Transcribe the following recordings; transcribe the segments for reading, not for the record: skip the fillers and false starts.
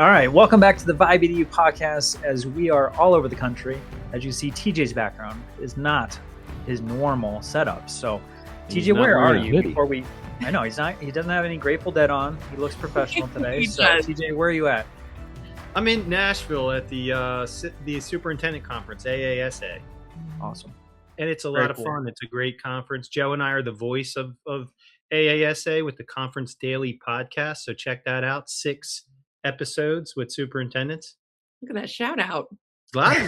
All right, welcome back to the VIBE Edu podcast. As we are all over the country, as you see, TJ's background is not his normal setup. So, TJ, where are you? Before we, I know he's not. He doesn't have any Grateful Dead on. He looks professional today. So, TJ, where are you at? I'm in Nashville at the Superintendent Conference, AASA. Awesome. And it's a lot of fun. It's a great conference. Joe and I are the voice of AASA with the Conference Daily podcast. So check that out. 6 episodes with superintendents. Look at that shout out. I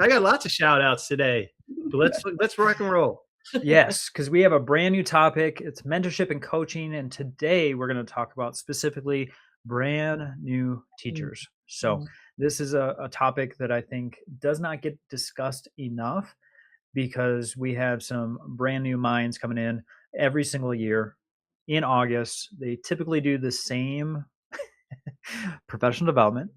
got lots of shout outs today. But let's rock and roll. Yes, because we have a brand new topic. It's mentorship and coaching. And today we're going to talk about specifically brand new teachers. So this is a topic that I think does not get discussed enough because we have some brand new minds coming in every single year in August. They typically do the same professional development.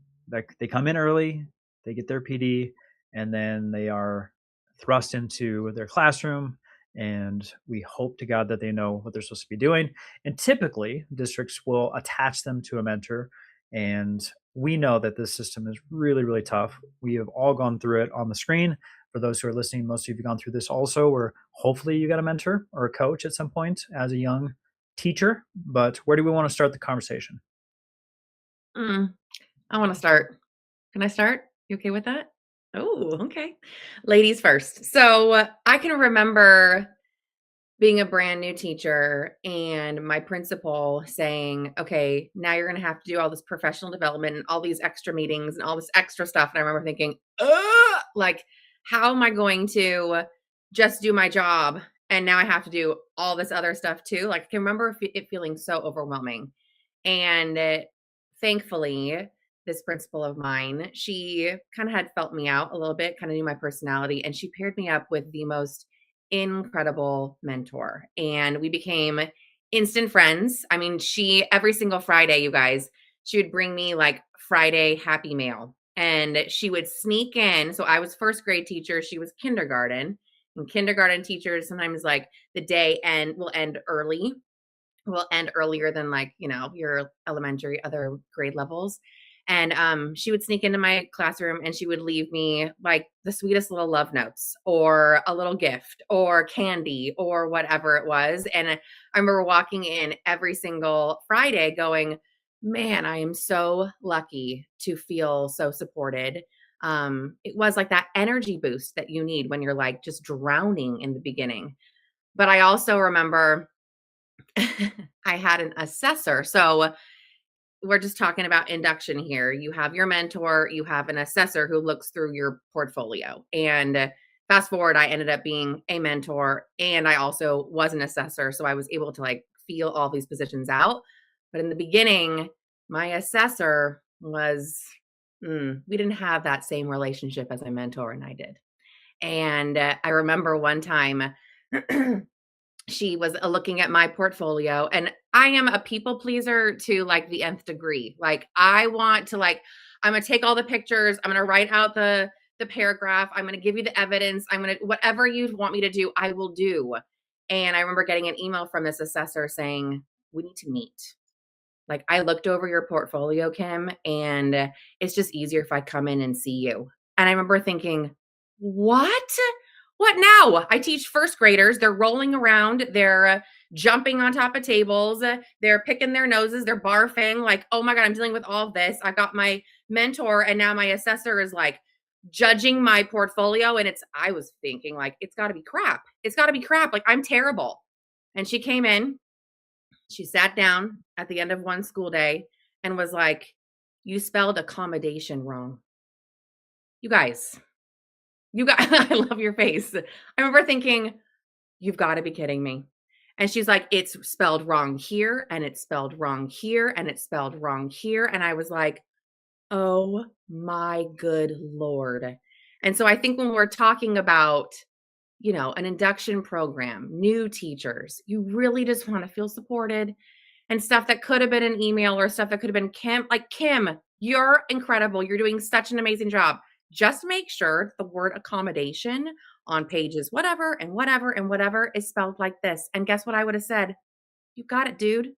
They come in early, they get their PD, and then they are thrust into their classroom. And we hope to God that they know what they're supposed to be doing. And typically, districts will attach them to a mentor. And we know that this system is really, really tough. We have all gone through it on the screen. For those who are listening, most of you have gone through this also, where hopefully you got a mentor or a coach at some point as a young teacher. But where do we want to start the conversation? I want to start. Can I start? You okay with that? Oh, okay. Ladies first. So I can remember being a brand new teacher and my principal saying, okay, now you're going to have to do all this professional development and all these extra meetings and all this extra stuff. And I remember thinking, like, how am I going to just do my job? And now I have to do all this other stuff too. Like, I can remember it feeling so overwhelming. And thankfully, this principal of mine, she kind of had felt me out a little bit, kind of knew my personality, and she paired me up with the most incredible mentor. And we became instant friends. I mean, every single Friday, you guys, she would bring me like Friday happy mail. And she would sneak in. So I was first grade teacher. She was kindergarten. And kindergarten teachers, sometimes like the day will end early. Will end earlier than like, your elementary, other grade levels. And she would sneak into my classroom and she would leave me like the sweetest little love notes or a little gift or candy or whatever it was. And I remember walking in every single Friday going, man, I am so lucky to feel so supported. It was like that energy boost that you need when you're like just drowning in the beginning. But I also remember I had an assessor. So we're just talking about induction here. You have your mentor, you have an assessor who looks through your portfolio. And fast forward, I ended up being a mentor and I also was an assessor. So I was able to like feel all these positions out. But in the beginning, my assessor was, we didn't have that same relationship as a mentor and I did. And I remember one time, she was looking at my portfolio and I am a people pleaser to like the nth degree. Like I want to I'm going to take all the pictures. I'm going to write out the paragraph. I'm going to give you the evidence. Whatever you want me to do, I will do. And I remember getting an email from this assessor saying, we need to meet. Like I looked over your portfolio, Kim, and it's just easier if I come in and see you. And I remember thinking, what? What now? I teach first graders. They're rolling around. They're jumping on top of tables. They're picking their noses. They're barfing. Like, oh my God, I'm dealing with all of this. I got my mentor and now my assessor is like judging my portfolio. And I was thinking like, it's gotta be crap. It's gotta be crap. Like I'm terrible. And she came in, she sat down at the end of one school day and was like, you spelled accommodation wrong. You guys, I love your face. I remember thinking, you've got to be kidding me. And she's like, it's spelled wrong here, and it's spelled wrong here, and it's spelled wrong here. And I was like, oh my good Lord. And so I think when we're talking about, an induction program, new teachers, you really just want to feel supported and stuff that could have been an email or stuff that could have been Kim, you're incredible. You're doing such an amazing job. Just make sure the word accommodation on pages whatever and whatever and whatever is spelled like this. And guess what I would have said? You got it, dude.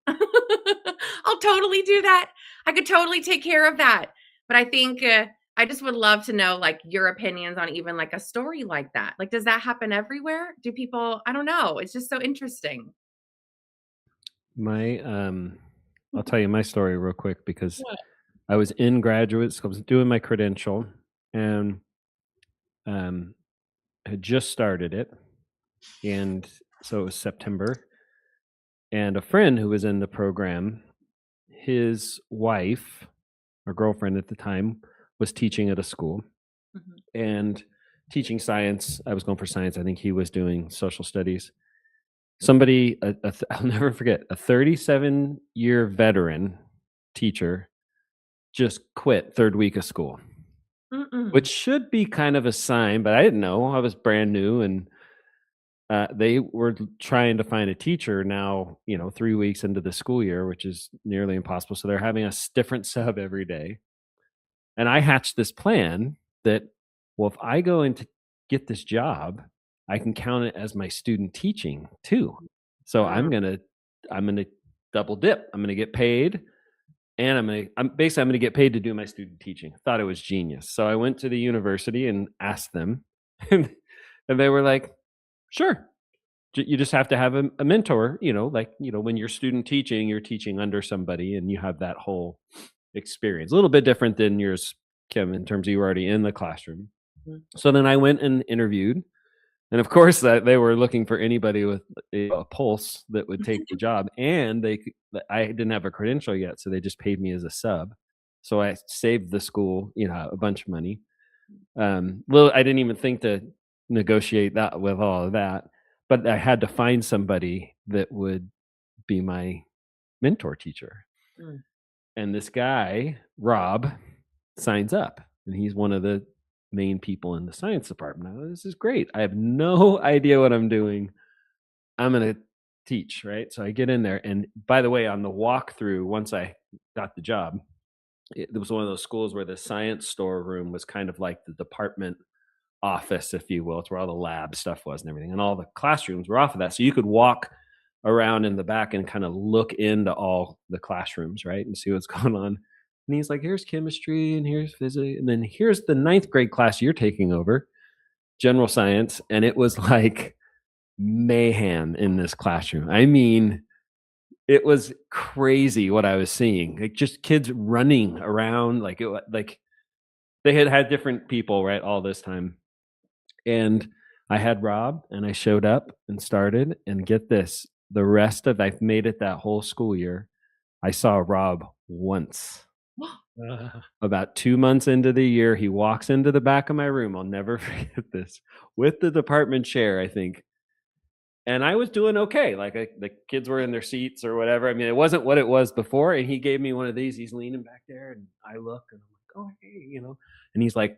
I'll totally do that. I could totally take care of that. But I think I just would love to know like your opinions on even like a story like that. Like, does that happen everywhere? Do people, I don't know. It's just so interesting. My I'll tell you my story real quick because I was in graduate school, I was doing my credential and had just started it. And so it was September. And a friend who was in the program, his wife or girlfriend at the time was teaching at a school and teaching science. I was going for science. I think he was doing social studies. Somebody, I'll never forget, a 37-year veteran teacher just quit third week of school, which should be kind of a sign, but I didn't know. I was brand new, and they were trying to find a teacher now, 3 weeks into the school year, which is nearly impossible. So they're having a different sub every day. And I hatched this plan that, well, if I go in to get this job, I can count it as my student teaching too. So I'm gonna double dip. I'm gonna get paid, and I'm gonna get paid to do my student teaching. Thought it was genius. So I went to the university and asked them, and they were like, "Sure, you just have to have a mentor. When you're student teaching, you're teaching under somebody, and you have that whole experience. A little bit different than yours, Kim, in terms of you were already in the classroom." So then I went and interviewed. And of course, they were looking for anybody with a pulse that would take the job. And I didn't have a credential yet, so they just paid me as a sub. So I saved the school, a bunch of money. I didn't even think to negotiate that with all of that, but I had to find somebody that would be my mentor teacher. And this guy, Rob, signs up, and he's one of the main people in the science department. Now, this is great. I have no idea what I'm doing. I'm going to teach, right? So I get in there. And by the way, on the walkthrough, once I got the job, it was one of those schools where the science storeroom was kind of like the department office, if you will. It's where all the lab stuff was and everything. And all the classrooms were off of that. So you could walk around in the back and kind of look into all the classrooms, right? And see what's going on. And he's like, here's chemistry and here's physics. And then here's the 9th grade class you're taking over, general science. And it was like mayhem in this classroom. I mean, it was crazy what I was seeing. Like just kids running around like they had different people, right, all this time. And I had Rob, and I showed up and started, and get this, I've made it that whole school year. I saw Rob once. About 2 months into the year, he walks into the back of my room. I'll never forget this, with the department chair, I think. And I was doing okay. Like the kids were in their seats or whatever. I mean, it wasn't what it was before. And he gave me one of these. He's leaning back there, and I look, and I'm like, oh, hey, And he's like,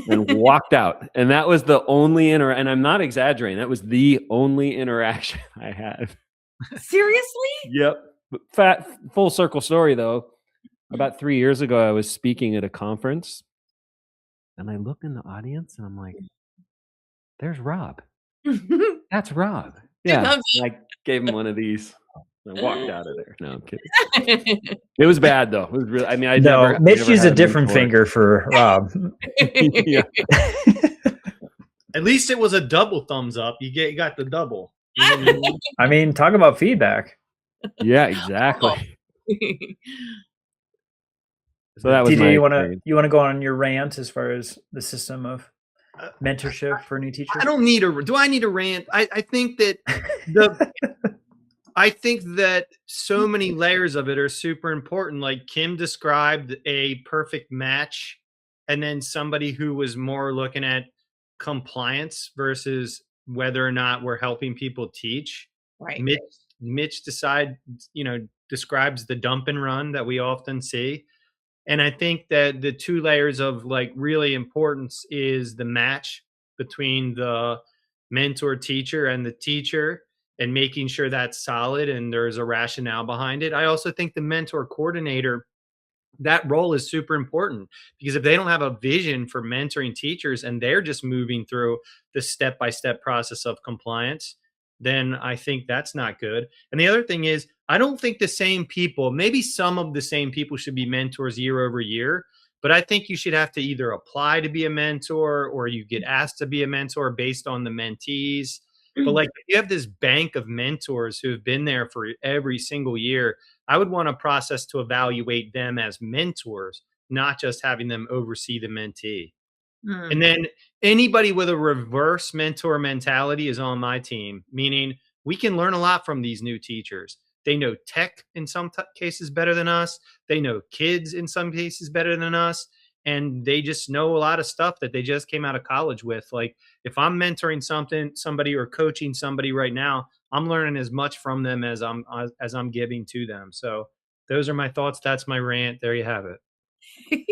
and walked out. And that was the only and I'm not exaggerating. That was the only interaction I had. Seriously? Yep. Full circle story though. About 3 years ago, I was speaking at a conference, and I look in the audience, and I'm like, there's Rob. That's Rob. Yeah. I gave him one of these. I walked out of there. No, I'm kidding. It was bad though. It was really. I mean, Mitch used a different finger for Rob. Yeah. At least it was a double thumbs up. You got the double. I mean, talk about feedback. Yeah, exactly. So that was TJ, you want to go on your rant as far as the system of mentorship for new teachers? Do I need a rant? I think that I think that so many layers of it are super important. Like Kim described a perfect match, and then somebody who was more looking at compliance versus whether or not we're helping people teach. Right. Mitch describes the dump and run that we often see. And I think that the 2 layers of like really importance is the match between the mentor teacher and the teacher, and making sure that's solid and there's a rationale behind it. I also think the mentor coordinator, that role is super important, because if they don't have a vision for mentoring teachers and they're just moving through the step-by-step process of compliance, then I think that's not good. And the other thing is, I don't think the same people, maybe some of the same people should be mentors year over year, but I think you should have to either apply to be a mentor or you get asked to be a mentor based on the mentees. But like if you have this bank of mentors who have been there for every single year, I would want a process to evaluate them as mentors, not just having them oversee the mentee. And then anybody with a reverse mentor mentality is on my team, meaning we can learn a lot from these new teachers. They know tech in some cases better than us. They know kids in some cases better than us. And they just know a lot of stuff that they just came out of college with. Like if I'm mentoring somebody or coaching somebody right now, I'm learning as much from them as I'm giving to them. So those are my thoughts. That's my rant. There you have it.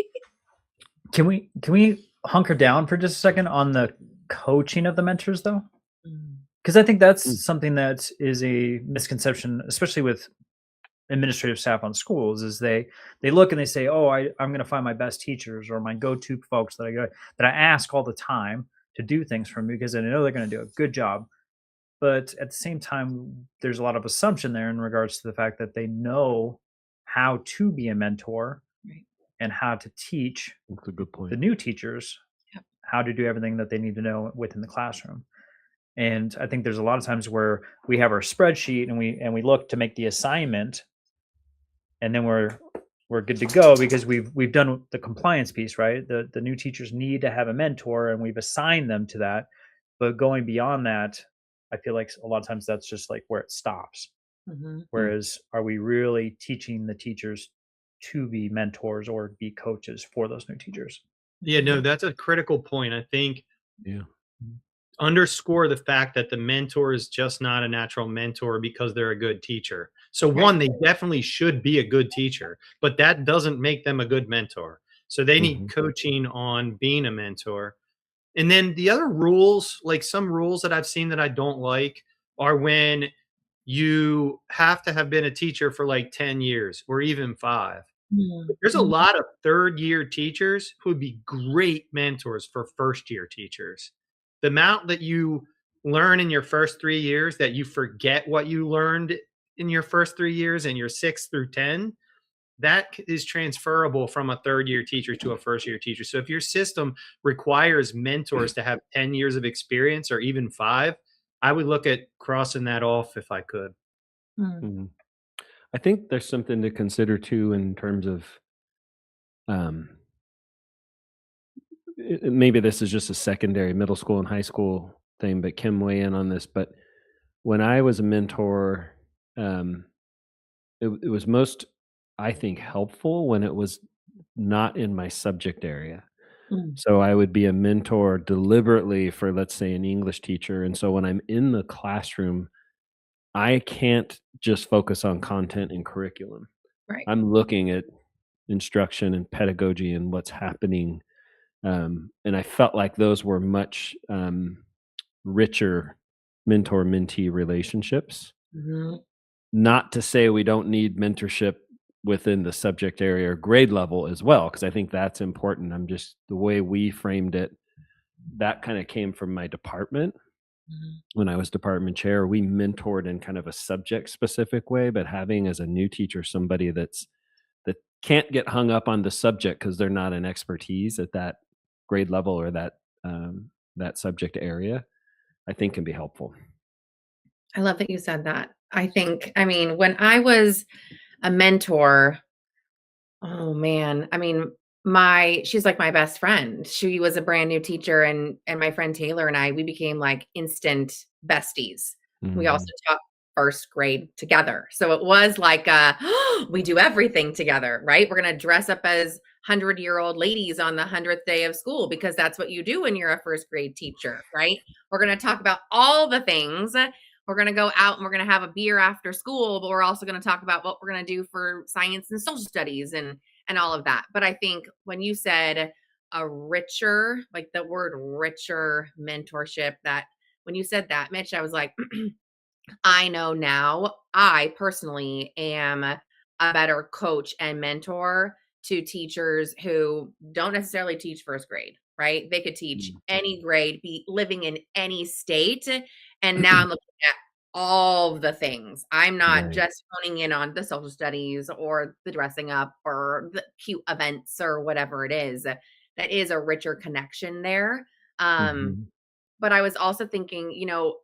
Can we hunker down for just a second on the coaching of the mentors though? Because I think that's something that is a misconception, especially with administrative staff on schools, is they look and they say, oh, I'm going to find my best teachers or my go-to folks that I ask all the time to do things for me because I know they're going to do a good job. But at the same time, there's a lot of assumption there in regards to the fact that they know how to be a mentor and how to teach That's a good point. the new teachers how to do everything that they need to know within the classroom. And I think there's a lot of times where we have our spreadsheet and we look to make the assignment, and then we're good to go because we've done the compliance piece, right? The new teachers need to have a mentor, and we've assigned them to that. But going beyond that, I feel like a lot of times that's just like where it stops. Whereas, are we really teaching the teachers to be mentors or be coaches for those new teachers? Yeah, no, that's a critical point. I think underscore the fact that the mentor is just not a natural mentor because they're a good teacher. So one, they definitely should be a good teacher, but that doesn't make them a good mentor. So they need coaching on being a mentor. And then the other rules, like some rules that I've seen that I don't like, are when you have to have been a teacher for like 10 years or even 5. There's a lot of third-year teachers who would be great mentors for first-year teachers. The amount that you learn in your first 3 years that you forget what you learned in your first 3 years and your 6 through 10, that is transferable from a third-year teacher to a first-year teacher. So if your system requires mentors to have 10 years of experience or even 5, I would look at crossing that off if I could. I think there's something to consider too in terms of maybe this is just a secondary middle school and high school thing, but Kim weigh in on this. But when I was a mentor, it was most, I think, helpful when it was not in my subject area. So I would be a mentor deliberately for, let's say, an English teacher. And so when I'm in the classroom, I can't just focus on content and curriculum. I'm looking at instruction and pedagogy and what's happening. And I felt like those were much richer mentor-mentee relationships. Not to say we don't need mentorship within the subject area or grade level as well, because I think that's important. I'm just, the way we framed it, that kind of came from my department. When I was department chair, we mentored in kind of a subject specific way, but having as a new teacher somebody that can't get hung up on the subject because they're not an expertise at that grade level or that subject area, I think can be helpful. I love that you said that. I mean, when I was a mentor, oh man, I mean, she's like my best friend. She was a brand new teacher, and my friend Taylor and we became like instant besties. We also taught first grade together. So it was like we do everything together, right? We're going to dress up as 100-year-old ladies on the 100th day of school because that's what you do when you're a first grade teacher, right? We're going to talk about all the things. We're going to go out and we're going to have a beer after school, but we're also going to talk about what we're going to do for science and social studies and all of that. But I think when you said a richer, like the word richer mentorship, that when you said that, Mitch, I was like, I know now I personally am a better coach and mentor to teachers who don't necessarily teach first grade, right? They could teach any grade, be living in any state. And now I'm looking at all the things. I'm not Right. just honing in on the social studies or the dressing up or the cute events or whatever it is. That is a richer connection there. Mhm. But I was also thinking,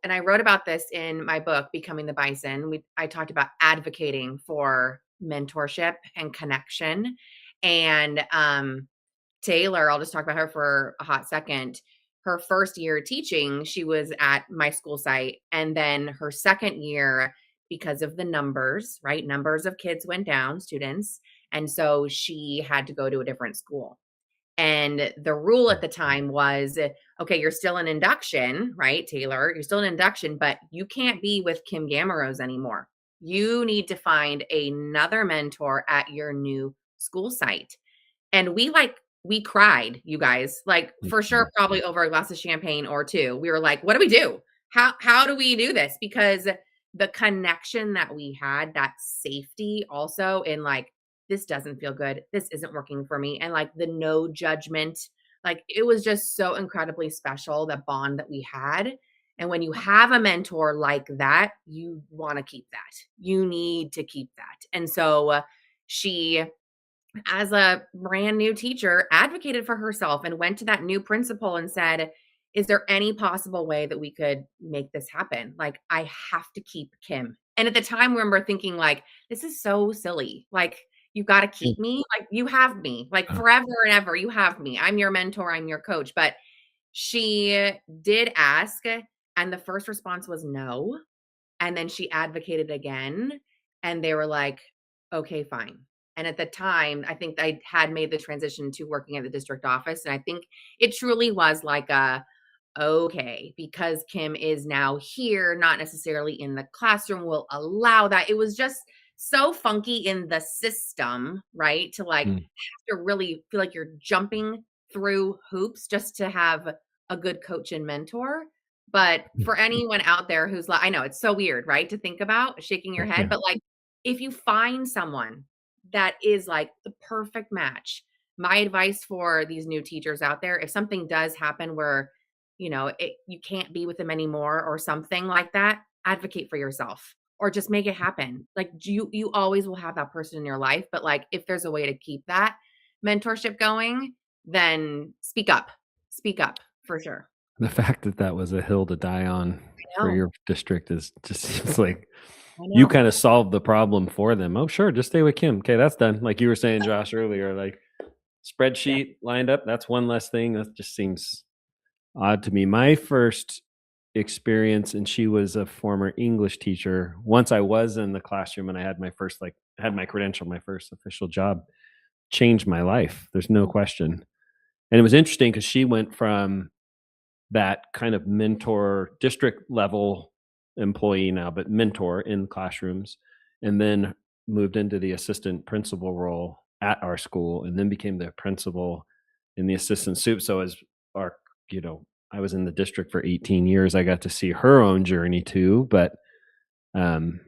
and I wrote about this in my book, Becoming the Bison. I talked about advocating for mentorship and connection. And Taylor, I'll just talk about her for a hot second. Her first year teaching, she was at my school site. And then her second year, because of the numbers, right? Numbers of kids went down, students. And so she had to go to a different school. And the rule at the time was, okay, you're still in induction, right, Taylor? You're still in induction, but you can't be with Kim Gameroz anymore. You need to find another mentor at your new school site. And we cried, you guys, like for sure, probably over a glass of champagne or two. We were like, what do we do? How do we do this? Because the connection that we had, that safety also in like, this doesn't feel good. This isn't working for me. And like the no judgment, like it was just so incredibly special, the bond that we had. And when you have a mentor like that, you want to keep that. You need to keep that. And so she, as a brand new teacher, advocated for herself and went to that new principal and said, is there any possible way that we could make this happen? Like, I have to keep Kim. And at the time, I remember thinking, like, this is so silly. Like, you got to keep me. Like, you have me. Like, forever and ever, you have me. I'm your mentor. I'm your coach. But she did ask, and the first response was no. And then she advocated again, and they were like, okay, fine. And at the time, I think I had made the transition to working at the district office. And I think it truly was like okay, because Kim is now here, not necessarily in the classroom, will allow that. It was just so funky in the system, right? To like have to really feel like you're jumping through hoops just to have a good coach and mentor. But for anyone out there who's like, I know it's so weird, right? To think about shaking your head, Yeah. but like if you find someone that is like the perfect match, my advice for these new teachers out there, if something does happen where you can't be with them anymore or something like that, advocate for yourself or just make it happen. Like you always will have that person in your life, but like if there's a way to keep that mentorship going, then speak up for sure. The fact that that was a hill to die on I for know. your district is just seems like I you know. kind of solved the problem for them. Oh, sure, just stay with Kim. Okay, that's done. Like you were saying, Josh, earlier, like Yeah. spreadsheet lined up. That's one less thing. That just seems odd to me. My first experience, and she was a former English teacher. Once I was in the classroom and I had my first, like, had my credential, my first official job, changed my life. There's no question. And it was interesting because she went from that kind of mentor district level employee now, but mentor in classrooms, and then moved into the assistant principal role at our school, and then became the principal and the assistant soup. So as our, I was in the district for 18 years. I got to see her own journey too. But um,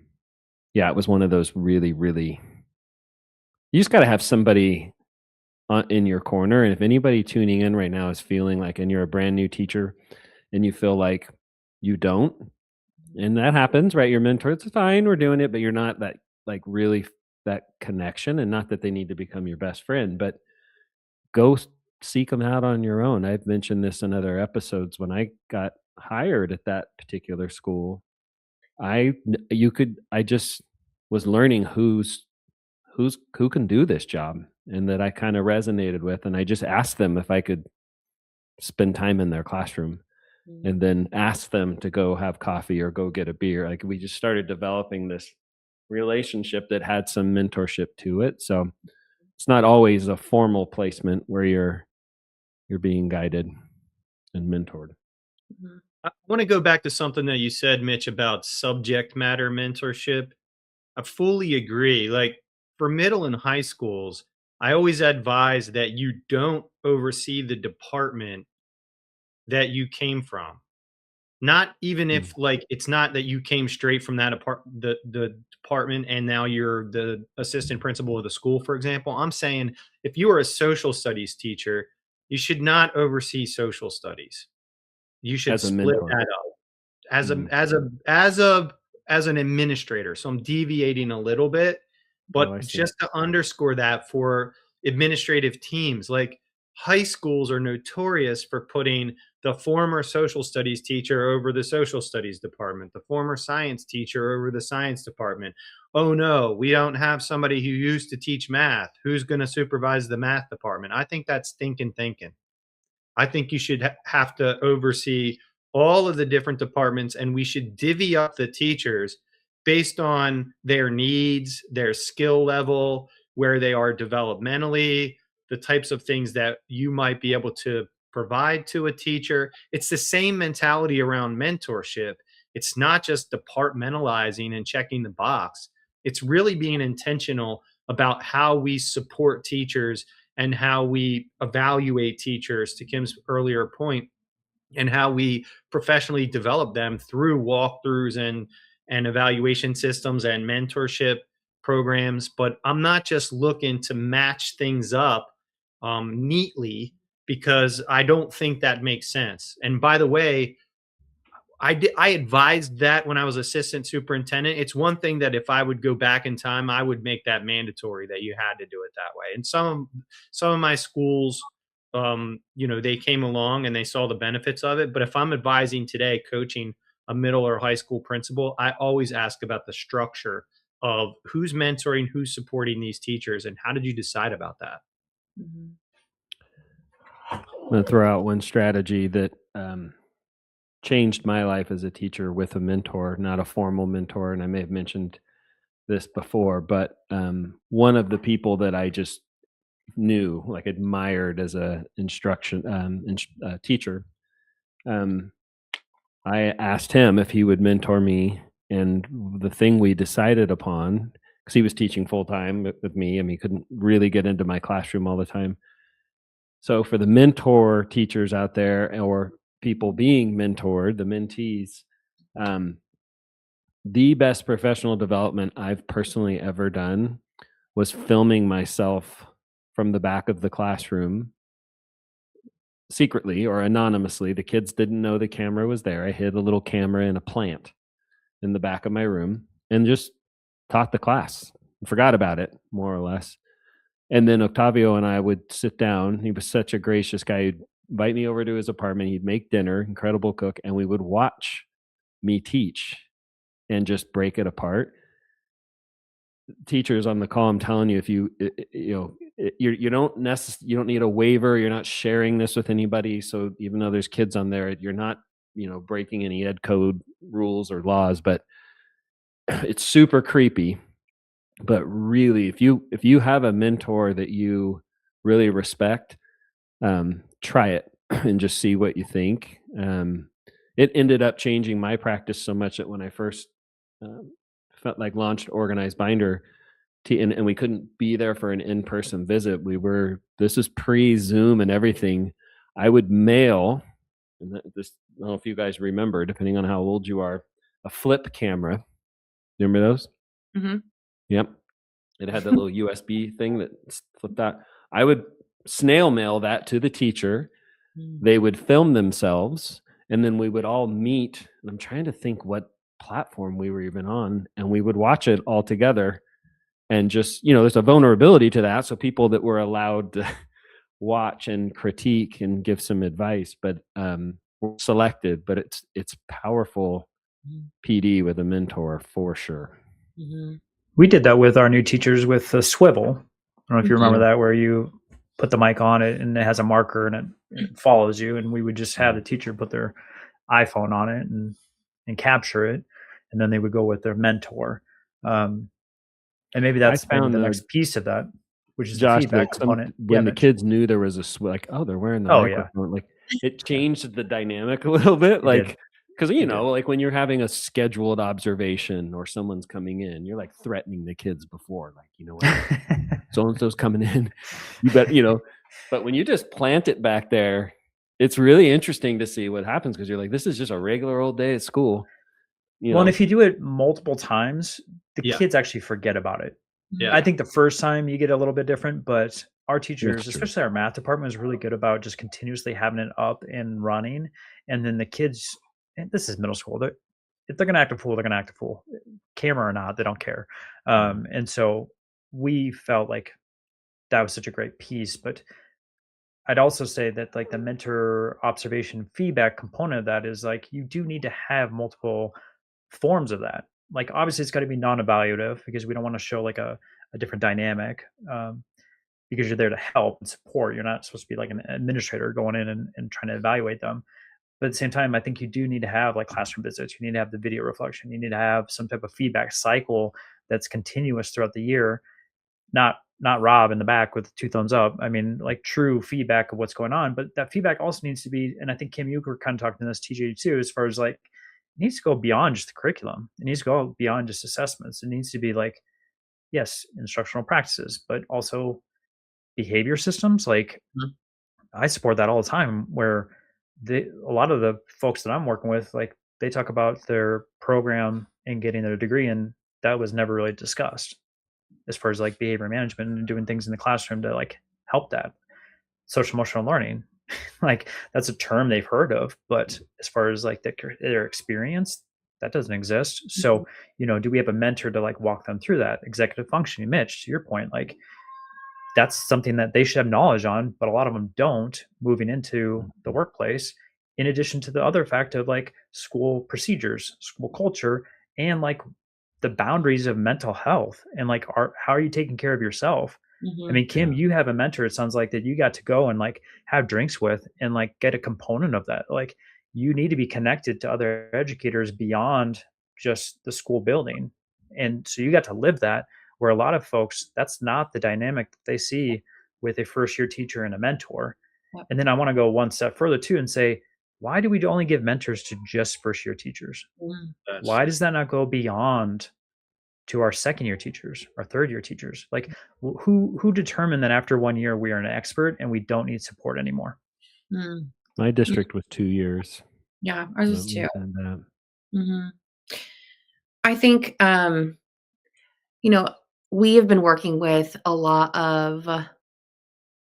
yeah, it was one of those really, really, you just got to have somebody in your corner. And if anybody tuning in right now is feeling like, and you're a brand new teacher and you feel like you don't, and that happens, right? Your mentor, it's fine, we're doing it, but you're not that, like, really that connection. And not that they need to become your best friend, but go seek them out on your own. I've mentioned this in other episodes. When I got hired at that particular school, I just was learning who can do this job, and that I kind of resonated with. And I just asked them if I could spend time in their classroom, and then asked them to go have coffee or go get a beer. Like, we just started developing this relationship that had some mentorship to it. So it's not always a formal placement where you're being guided and mentored. Mhm. I want to go back to something that you said, Mitch, about subject matter mentorship. I fully agree. Like for middle and high schools, I always advise that you don't oversee the department that you came from. Not even Mm. if like it's not that you came straight from that the department and now you're the assistant principal of the school, for example. I'm saying if you are a social studies teacher, you should not oversee social studies. You should As a split mentor. that up as a Mhm. as a as a as an administrator, so I'm deviating a little bit, but I see. just to underscore that for administrative teams, like high schools are notorious for putting the former social studies teacher over the social studies department, the former science teacher over the science department. Oh no, we don't have somebody who used to teach math. Who's going to supervise the math department? I think that's thinking thinking. I think you should have to oversee all of the different departments, and we should divvy up the teachers based on their needs, their skill level, where they are developmentally, the types of things that you might be able to provide to a teacher. It's the same mentality around mentorship. It's not just departmentalizing and checking the box. It's really being intentional about how we support teachers and how we evaluate teachers, to Kim's earlier point, and how we professionally develop them through walkthroughs and evaluation systems and mentorship programs. But I'm not just looking to match things up neatly, because I don't think that makes sense. And by the way, I advised that when I was assistant superintendent. It's one thing that if I would go back in time, I would make that mandatory, that you had to do it that way. And some of my schools, they came along and they saw the benefits of it. But if I'm advising today, coaching a middle or high school principal, I always ask about the structure of who's mentoring, who's supporting these teachers, and how did you decide about that? Mhm. I'm going to throw out one strategy that changed my life as a teacher with a mentor, not a formal mentor. And I may have mentioned this before, but one of the people that I just knew, like admired as a teacher, I asked him if he would mentor me. And the thing we decided upon, because he was teaching full time with me, he couldn't really get into my classroom all the time. So for the mentor teachers out there, or people being mentored, the mentees, the best professional development I've personally ever done was filming myself from the back of the classroom secretly or anonymously. The kids didn't know the camera was there. I hid a little camera in a plant in the back of my room and just taught the class. Forgot about it, more or less. And then Octavio and I would sit down. He was such a gracious guy. He'd invite me over to his apartment. He'd make dinner, incredible cook, and we would watch me teach and just break it apart. Teachers on the call, I'm telling you, if you don't need a waiver. You're not sharing this with anybody. So even though there's kids on there, you're not, breaking any ed code rules or laws, but it's super creepy. But really, if you have a mentor that you really respect, try it and just see what you think. It ended up changing my practice so much that when I first felt like launched Organized Binder, and we couldn't be there for an in-person visit. This is pre-Zoom and everything. I would mail, and this, I don't know if you guys remember, depending on how old you are, a flip camera. Remember those? Mm-hmm. Yep. It had the little USB thing that flipped out. I would snail mail that to the teacher. They would film themselves, and then we would all meet. And I'm trying to think what platform we were even on, and we would watch it all together. And just, there's a vulnerability to that. So people that were allowed to watch and critique and give some advice, but we're selected. But it's powerful PD with a mentor for sure. Mm-hmm. We did that with our new teachers with the swivel. I don't know if you remember that, where you put the mic on it and it has a marker and it follows you. And we would just have the teacher put their iPhone on it and capture it. And then they would go with their mentor. And maybe that's the next piece of that, which is Josh, the feedback component. When the kids knew there was they're wearing the microphone. Like it changed the dynamic a little bit. Like, because like when you're having a scheduled observation or someone's coming in, you're like threatening the kids before, like, what, so and so's coming in. You bet, But when you just plant it back there, it's really interesting to see what happens, because you're like, this is just a regular old day at school. And if you do it multiple times, the kids actually forget about it. Yeah. I think the first time you get a little bit different, but our teachers, especially our math department, is really good about just continuously having it up and running. And then the kids, and this is middle school, if they're going to act a fool, they're going to act a fool, camera or not, they don't care. And so we felt like that was such a great piece. But I'd also say that like the mentor observation feedback component of that is like you do need to have multiple forms of that. Like obviously it's got to be non-evaluative because we don't want to show like a different dynamic, because you're there to help and support. You're not supposed to be like an administrator going in and trying to evaluate them. But at the same time, I think you do need to have like classroom visits. You need to have the video reflection. You need to have some type of feedback cycle that's continuous throughout the year. Not Rob in the back with 2 thumbs up. I mean, like true feedback of what's going on. But that feedback also needs to be, and I think Kim, you were kind of talking to this TJ too, as far as like it needs to go beyond just the curriculum. It needs to go beyond just assessments. It needs to be like, yes, instructional practices, but also behavior systems. Like I support that all the time where a lot of the folks that I'm working with, like they talk about their program and getting their degree, and that was never really discussed as far as like behavior management and doing things in the classroom to like help that social emotional learning. Like that's a term they've heard of, but as far as like their experience, that doesn't exist. So, do we have a mentor to like walk them through that executive functioning? Mitch, to your point, like that's something that they should have knowledge on, but a lot of them don't moving into the workplace, in addition to the other fact of like school procedures, school culture, and like the boundaries of mental health and like how are you taking care of yourself? I mean, Kim, you have a mentor, it sounds like, that you got to go and like have drinks with and like get a component of that. Like you need to be connected to other educators beyond just the school building. And so you got to live that, where a lot of folks, that's not the dynamic that they see with a first year teacher and a mentor. Yep. And then I want to go one step further too and say, why do we only give mentors to just first year teachers? Why does that not go beyond to our second year teachers, our third year teachers? Like who determined that after 1 year we are an expert and we don't need support anymore? My district was 2 years. Yeah, ours was 2. And, I think, we have been working with a lot of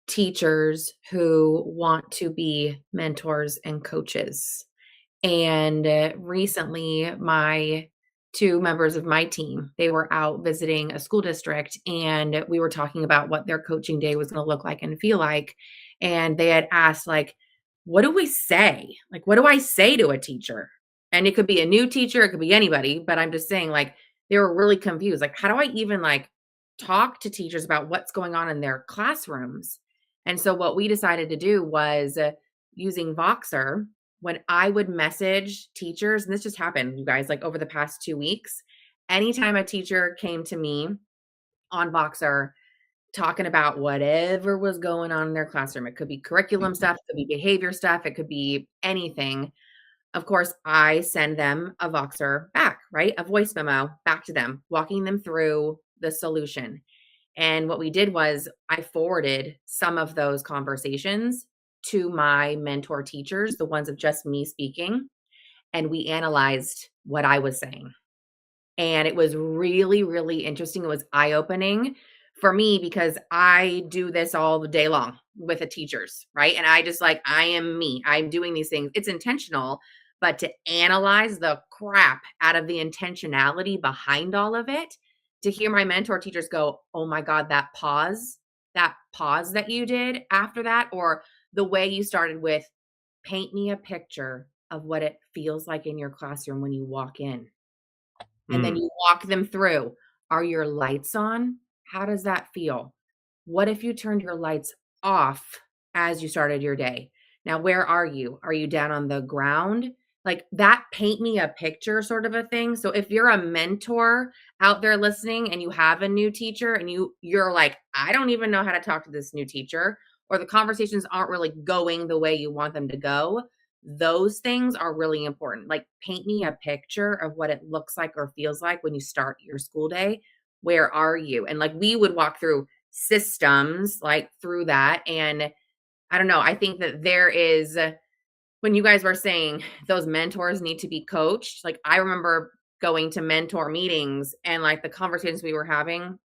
teachers who want to be mentors and coaches. And recently, my 2 members of my team, they were out visiting a school district, and we were talking about what their coaching day was going to look like and feel like. And they had asked, like, what do we say? Like, what do I say to a teacher? And it could be a new teacher, it could be anybody, but I'm just saying, like, they were really confused. Like, how do I even like talk to teachers about what's going on in their classrooms? And so what we decided to do was using Voxer. When I would message teachers, and this just happened, you guys, like over the past 2 weeks, anytime a teacher came to me on Voxer talking about whatever was going on in their classroom, it could be curriculum stuff, it could be behavior stuff, it could be anything. Of course, I send them a Voxer back, right? A voice memo back to them, walking them through the solution. And what we did was I forwarded some of those conversations to my mentor teachers, the ones of just me speaking, and we analyzed what I was saying. And it was really, really interesting. It was eye-opening for me because I do this all day long with the teachers, right? And I just like, I am me. I'm doing these things. It's intentional, but to analyze the crap out of the intentionality behind all of it, to hear my mentor teachers go, oh my God, that pause that you did after that, or the way you started with, paint me a picture of what it feels like in your classroom when you walk in. And then you walk them through, are your lights on? How does that feel? What if you turned your lights off as you started your day? Now, where are you? Are you down on the ground? Like that, paint me a picture sort of a thing. So if you're a mentor out there listening and you have a new teacher and you're like, I don't even know how to talk to this new teacher, or the conversations aren't really going the way you want them to go, those things are really important. Like paint me a picture of what it looks like or feels like when you start your school day. Where are you? And like we would walk through systems like through that. And I don't know, I think that there is, when you guys were saying those mentors need to be coached, like I remember going to mentor meetings and like the conversations we were having,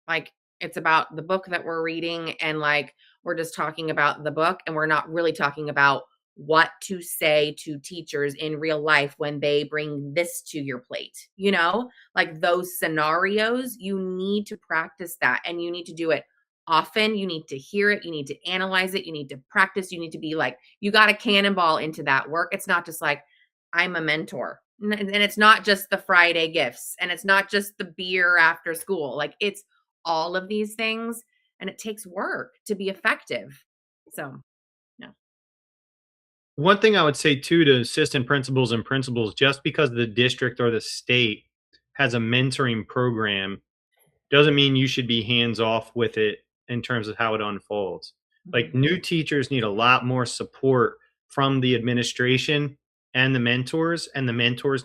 like it's about the book that we're reading and like we're just talking about the book and we're not really talking about what to say to teachers in real life when they bring this to your plate. Like those scenarios, you need to practice that, and you need to do it often. You need to hear it, you need to analyze it, you need to practice, you need to be like, you got to cannonball into that work. It's not just like, I'm a mentor, and it's not just the Friday gifts, and it's not just the beer after school. Like, it's all of these things, and it takes work to be effective. So yeah. One thing I would say too to assistant principals and principals, just because the district or the state has a mentoring program doesn't mean you should be hands off with it in terms of how it unfolds. Like, new teachers need a lot more support from the administration and the mentors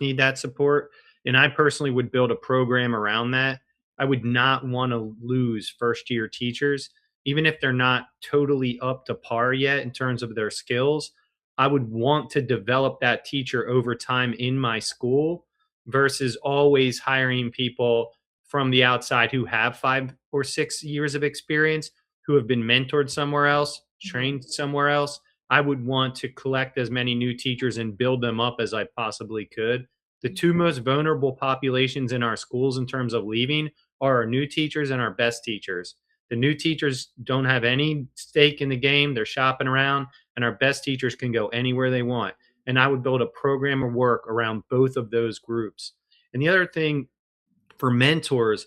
need that support. And I personally would build a program around that. I would not want to lose first year teachers, even if they're not totally up to par yet in terms of their skills. I would want to develop that teacher over time in my school versus always hiring people from the outside who have 5 or 6 years of experience, who have been mentored somewhere else, trained somewhere else. I would want to collect as many new teachers and build them up as I possibly could. The two most vulnerable populations in our schools in terms of leaving are our new teachers and our best teachers. The new teachers don't have any stake in the game. They're shopping around, and our best teachers can go anywhere they want. And I would build a program of work around both of those groups. And the other thing for mentors,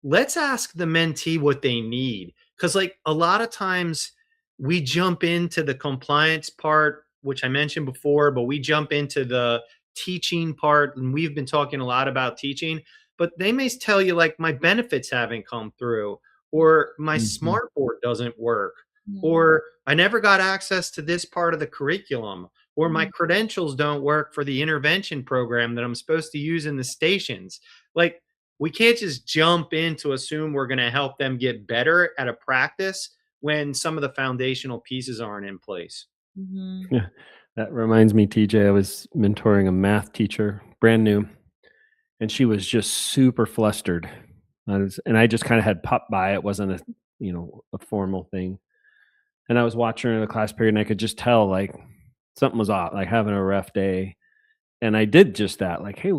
let's ask the mentee what they need. Because like a lot of times we jump into the compliance part, which I mentioned before, but we jump into the teaching part, and we've been talking a lot about teaching, but they may tell you like, my benefits haven't come through, or my smart board doesn't work, or I never got access to this part of the curriculum, or my credentials don't work for the intervention program that I'm supposed to use in the stations. Like, we can't just jump in to assume we're going to help them get better at a practice when some of the foundational pieces aren't in place. Yeah, that reminds me, TJ, I was mentoring a math teacher, brand new, and she was just super flustered. And I just kind of had popped by. It wasn't a formal thing. And I was watching her in a class period, and I could just tell like something was off, like having a rough day. And I did just that, like, hey,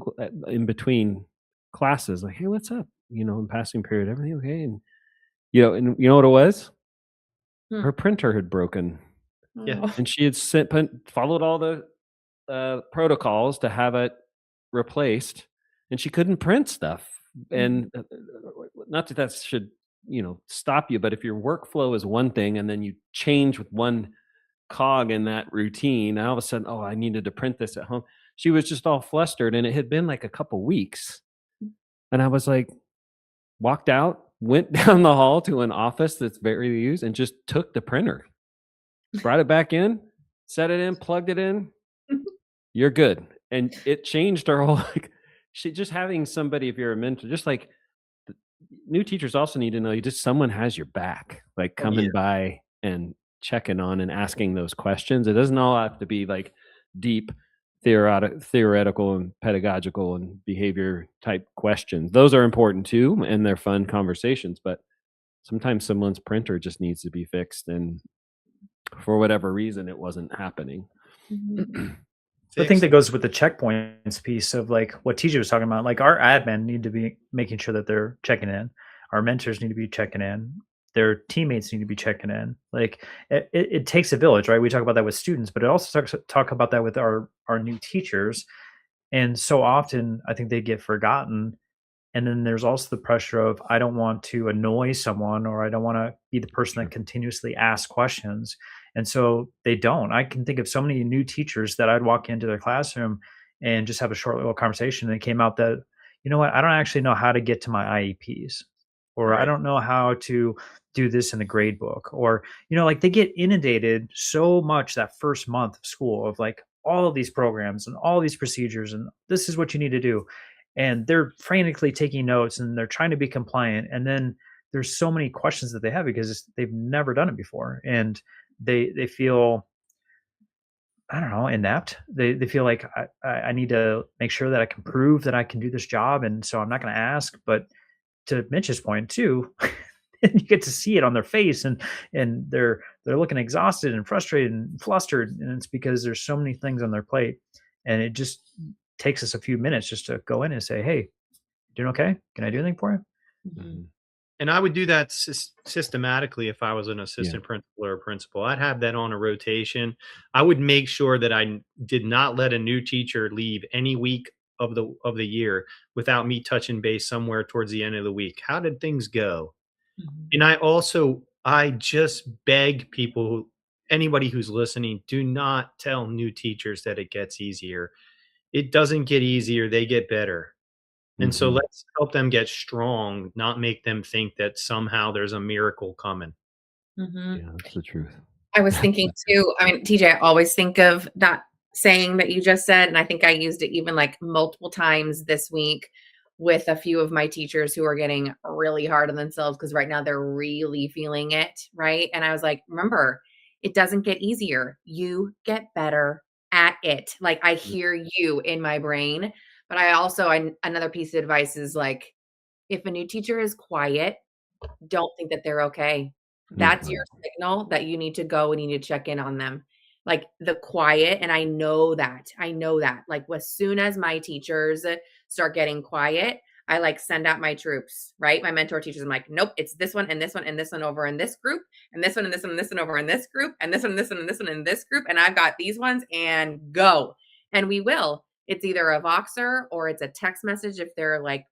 in between classes, like, hey, what's up? In passing period, everything okay? And you know what it was? Her printer had broken. Yeah. And she had followed all the protocols to have it replaced, and she couldn't print stuff. And not that should stop you, but if your workflow is one thing and then you change with one cog in that routine, and all of a sudden, oh, I needed to print this at home. She was just all flustered, and it had been like a couple weeks. And I was like, walked out, went down the hall to an office that's very used, and just took the printer, brought it back in, set it in, plugged it in. You're good. And it changed her whole, like, she just having somebody, if you're a mentor, just like new teachers also need to know just someone has your back, like coming by and checking on and asking those questions. It doesn't all have to be like deep theoretical and pedagogical and behavior type questions. Those are important too, and they're fun conversations, but sometimes someone's printer just needs to be fixed, and for whatever reason it wasn't happening. I think that goes with the checkpoints piece of like what TJ was talking about. Like, our admin need to be making sure that they're checking in. Our mentors need to be checking in. Their teammates need to be checking in. Like, it takes a village, right? We talk about that with students, but it also talk about that with our new teachers. And so often I think they get forgotten. And then there's also the pressure of, I don't want to annoy someone, or I don't want to be the person that continuously asks questions. And so they don't. I can think of so many new teachers that I'd walk into their classroom and just have a short little conversation, and it came out that, you know what, I don't actually know how to get to my IEPs, or I don't know how to do this in the grade book, or, like, they get inundated so much that first month of school of like all of these programs and all these procedures, and this is what you need to do. And they're frantically taking notes, and they're trying to be compliant. And then there's so many questions that they have because they've never done it before. And they feel, I don't know, inept. They feel like I need to make sure that I can prove that I can do this job. And so I'm not going to ask. But to Mitch's point too, and you get to see it on their face, and they're looking exhausted and frustrated and flustered, and it's because there's so many things on their plate, and it just takes us a few minutes just to go in and say, hey, doing okay? Can I do anything for you? Mhm. And I would do that systematically if I was an assistant principal or a principal. I'd have that on a rotation. I would make sure that I did not let a new teacher leave any week of the year without me touching base somewhere towards the end of the week. How did things go? Mhm. And I just beg people, anybody who's listening, do not tell new teachers that it gets easier. It doesn't get easier, they get better. And so Mhm. let's help them get strong, not make them think that somehow there's a miracle coming. Mhm. Yeah, that's the truth. I was thinking too, I mean, TJ, I always think of that saying that you just said, and I think I used it even like multiple times this week with a few of my teachers who are getting really hard on themselves because right now they're really feeling it, right? And I was like, remember, it doesn't get easier. You get better at it. Like I hear you in my brain, but another piece of advice is like, if a new teacher is quiet, don't think that they're okay. That's your Mhm. signal that you need to go and you need to check in on them. Like the quiet, and I know that. I know that. Like as soon as my teachers start getting quiet, I like send out my troops, right? My mentor teachers. I'm like, nope, it's this one and this one and this one over in this group, and this one and this one and this one over in this group, and this one and this one and this one in this group, and I've got these ones, and go. And we will. It's either a Voxer or it's a text message if they're like,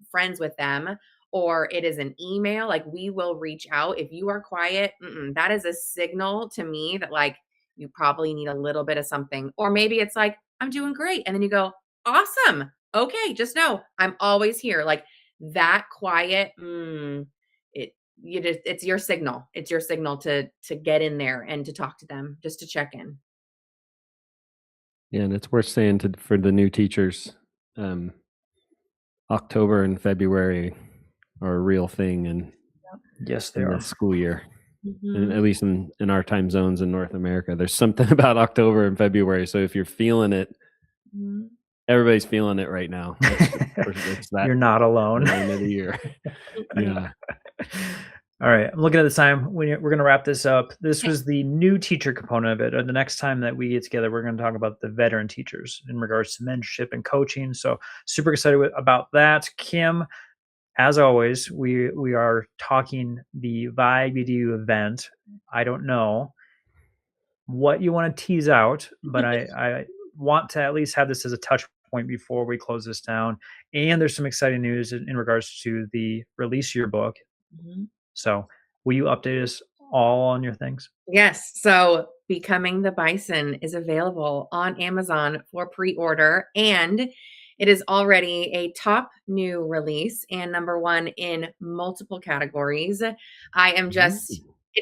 friends with them, or it is an email. Like we will reach out. If you are quiet, that is a signal to me that like you probably need a little bit of something. Or maybe it's like, I'm doing great. And then you go, awesome. Okay, just know I'm always here. Like that quiet, it's your signal. It's your signal to get in there and to talk to them, just to check in. Yeah, and it's worth saying for the new teachers, October and February are a real thing Yes, they in are. the school year. And Mhm. at least in our time zones in North America, there's something about October and February. So if you're feeling it, Mhm. everybody's feeling it right now. It's that You're not alone. time of the year. Yeah. All right, I'm looking at the time. We're going to wrap this up. This was the new teacher component of it. The next time that we get together, we're going to talk about the veteran teachers in regards to mentorship and coaching. So super excited about that. Kim, as always, we are talking the VIBE Edu event. I don't know what you want to tease out, but I want to at least have this as a touch point before we close this down. And there's some exciting news in regards to the release of your book. Mhm. So will you update us all on your things? Yes. So Becoming the Bison is available on Amazon for pre-order, and it is already a top new release and number one in multiple categories. It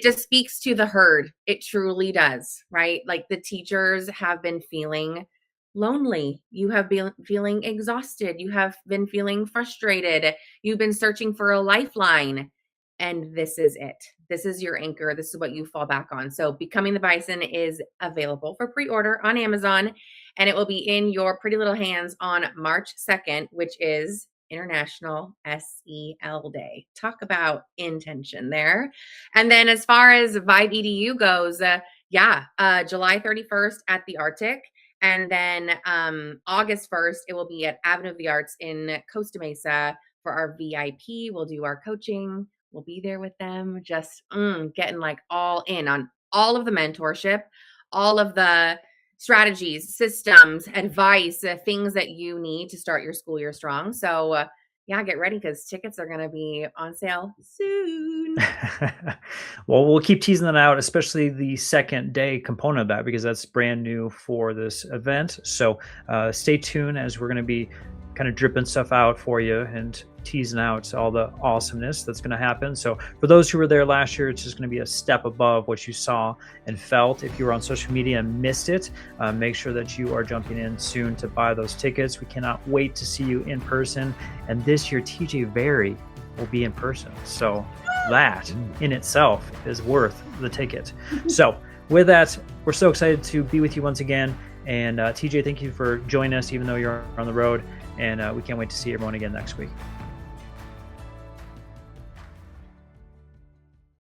just speaks to the herd. It truly does, right? Like the teachers have been feeling lonely. You have been feeling exhausted. You have been feeling frustrated. You've been searching for a lifeline. And this is it. This is your anchor. This is what you fall back on. So Becoming the Bison is available for pre-order on Amazon, and it will be in your pretty little hands on March 2nd, which is International SEL Day. Talk about intention there. And then as far as VIBE EDU goes, July 31st at the Arctic. And then August 1st, it will be at Avenue of the Arts in Costa Mesa for our VIP. We'll do our coaching. We'll be there with them, just getting like all in on all of the mentorship, all of the strategies, systems, advice, things that you need to start your school year strong. So, get ready because tickets are going to be on sale soon. Well, we'll keep teasing that out, especially the second day component of that, because that's brand new for this event. So stay tuned as we're going to be kind of dripping stuff out for you and teasing out all the awesomeness that's going to happen. So for those who were there last year, it's just going to be a step above what you saw and felt. If you were on social media and missed it, make sure that you are jumping in soon to buy those tickets. We cannot wait to see you in person. And this year, TJ Vari will be in person. So that in itself is worth the ticket. So with that, we're so excited to be with you once again. And TJ, thank you for joining us, even though you're on the road. And we can't wait to see everyone again next week.